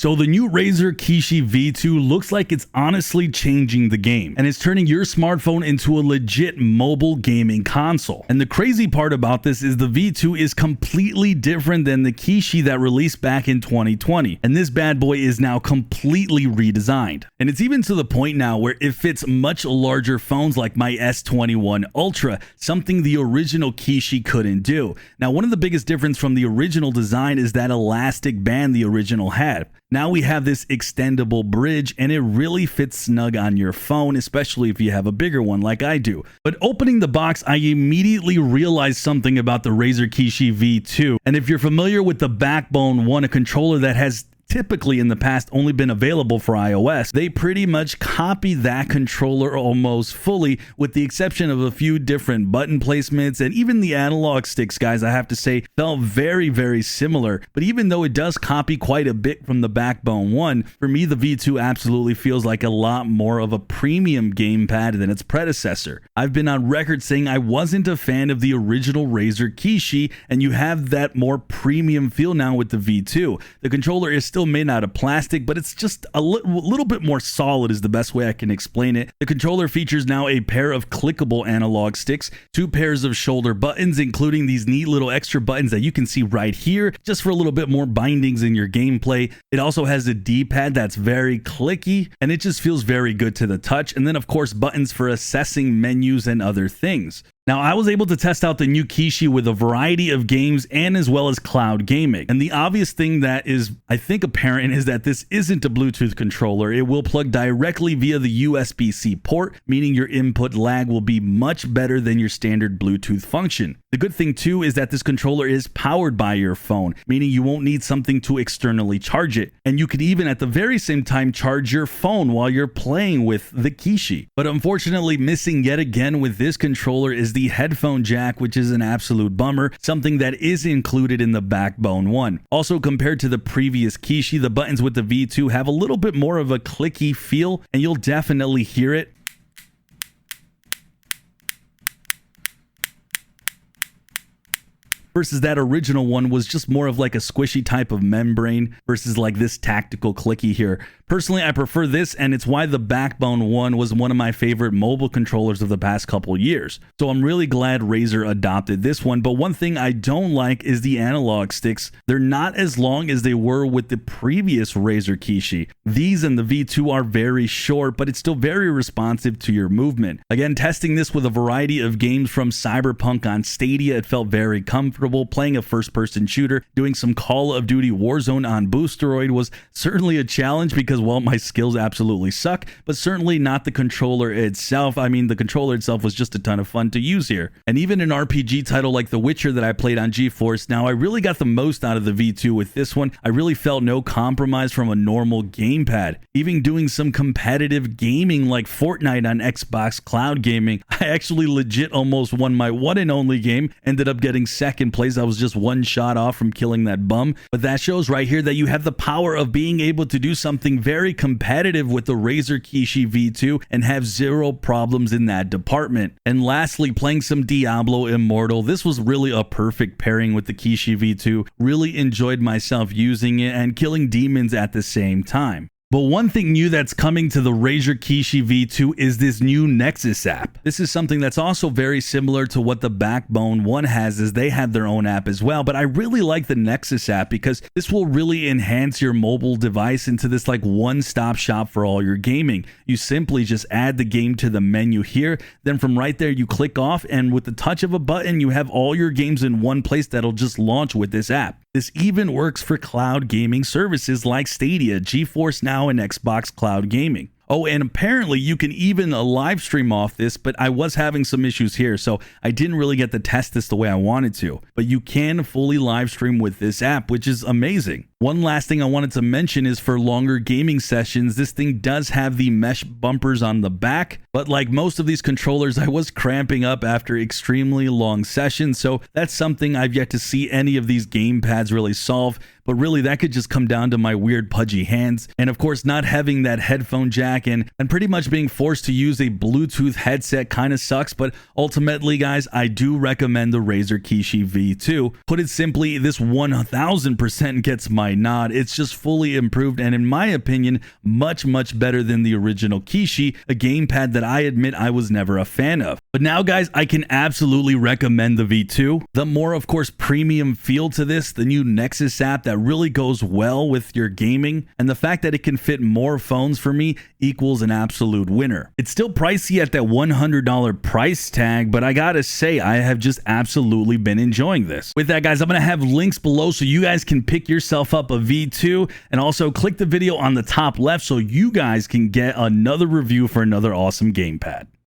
So the new Razer Kishi V2 looks like it's honestly changing the game, and it's turning your smartphone into a legit mobile gaming console. And the crazy part about this is the V2 is completely different than the Kishi that released back in 2020, and this bad boy is now completely redesigned. And it's even to the point now where it fits much larger phones like my S21 Ultra, something the original Kishi couldn't do. Now, one of the biggest difference from the original design is that elastic band the original had. Now we have this extendable bridge, and it really fits snug on your phone, especially if you have a bigger one like I do. But opening the box, I immediately realized something about the Razer Kishi V2. And if you're familiar with the Backbone One, a controller that has typically in the past only been available for iOS, they pretty much copy that controller almost fully, with the exception of a few different button placements, and even the analog sticks, guys, I have to say, felt very similar. But even though it does copy quite a bit from the Backbone One, for me the V2 absolutely feels like a lot more of a premium gamepad than its predecessor. I've been on record saying I wasn't a fan of the original Razer Kishi, and you have that more premium feel now with the V2. The controller is still made out of plastic, but it's just a little bit more solid is the best way I can explain it. The controller features now a pair of clickable analog sticks, 2 pairs of shoulder buttons, including these neat little extra buttons that you can see right here, just for a little bit more bindings in your gameplay. It also has a D-pad that's very clicky, and it just feels very good to the touch. And then of course buttons for accessing menus and other things. Now, I was able to test out the new Kishi with a variety of games and as well as cloud gaming. And the obvious thing that is, I think, apparent is that this isn't a Bluetooth controller. It will plug directly via the USB-C port, meaning your input lag will be much better than your standard Bluetooth function. The good thing too is that this controller is powered by your phone, meaning you won't need something to externally charge it. And you could even at the very same time charge your phone while you're playing with the Kishi. But unfortunately, missing yet again with this controller is the headphone jack, which is an absolute bummer, something that is included in the Backbone One. Also, compared to the previous Kishi, the buttons with the V2 have a little bit more of a clicky feel, and you'll definitely hear it. Versus that original one was just more of like a squishy type of membrane versus like this tactical clicky here. Personally, I prefer this, and it's why the Backbone One was one of my favorite mobile controllers of the past couple years. So I'm really glad Razer adopted this one. But one thing I don't like is the analog sticks. They're not as long as they were with the previous Razer Kishi. These and the V2 are very short, but it's still very responsive to your movement. Again, testing this with a variety of games from Cyberpunk on Stadia, it felt very comfortable. Playing a first-person shooter, doing some Call of Duty Warzone on Boosteroid was certainly a challenge because, well, my skills absolutely suck, but certainly not the controller itself. I mean, the controller itself was just a ton of fun to use here. And even an RPG title like The Witcher that I played on GeForce, now I really got the most out of the V2 with this one. I really felt no compromise from a normal gamepad. Even doing some competitive gaming like Fortnite on Xbox Cloud Gaming, I actually legit almost won my one and only game, ended up getting second place. I was just one shot off from killing that bum. But that shows right here that you have the power of being able to do something very competitive with the Razer Kishi V2 and have zero problems in that department. And lastly, playing some Diablo Immortal. This was really a perfect pairing with the Kishi V2. Really enjoyed myself using it and killing demons at the same time. But one thing new that's coming to the Razer Kishi V2 is this new Nexus app. This is something that's also very similar to what the Backbone One has, as they have their own app as well. But I really like the Nexus app because this will really enhance your mobile device into this like one-stop shop for all your gaming. You simply just add the game to the menu here. Then from right there, you click off, and with the touch of a button, you have all your games in one place that'll just launch with this app. This even works for cloud gaming services like Stadia, GeForce Now, and Xbox Cloud Gaming. Oh, and apparently you can even live stream off this, but I was having some issues here, so I didn't really get to test this the way I wanted to. But you can fully live stream with this app, which is amazing. One last thing I wanted to mention is for longer gaming sessions, this thing does have the mesh bumpers on the back, but like most of these controllers, I was cramping up after extremely long sessions, so that's something I've yet to see any of these gamepads really solve. But really, that could just come down to my weird pudgy hands, and of course not having that headphone jack and pretty much being forced to use a Bluetooth headset kind of sucks. But ultimately, guys, I do recommend the Razer Kishi V2. Put it simply, this 1000% gets my why not? It's just fully improved and in my opinion, much better than the original Kishi, a gamepad that I admit I was never a fan of. But now guys, I can absolutely recommend the V2. The more of course premium feel to this, the new Nexus app that really goes well with your gaming, and the fact that it can fit more phones for me equals an absolute winner. It's still pricey at that $100 price tag, but I gotta say, I have just absolutely been enjoying this. With that guys, I'm gonna have links below so you guys can pick yourself up a V2, and also click the video on the top left so you guys can get another review for another awesome gamepad.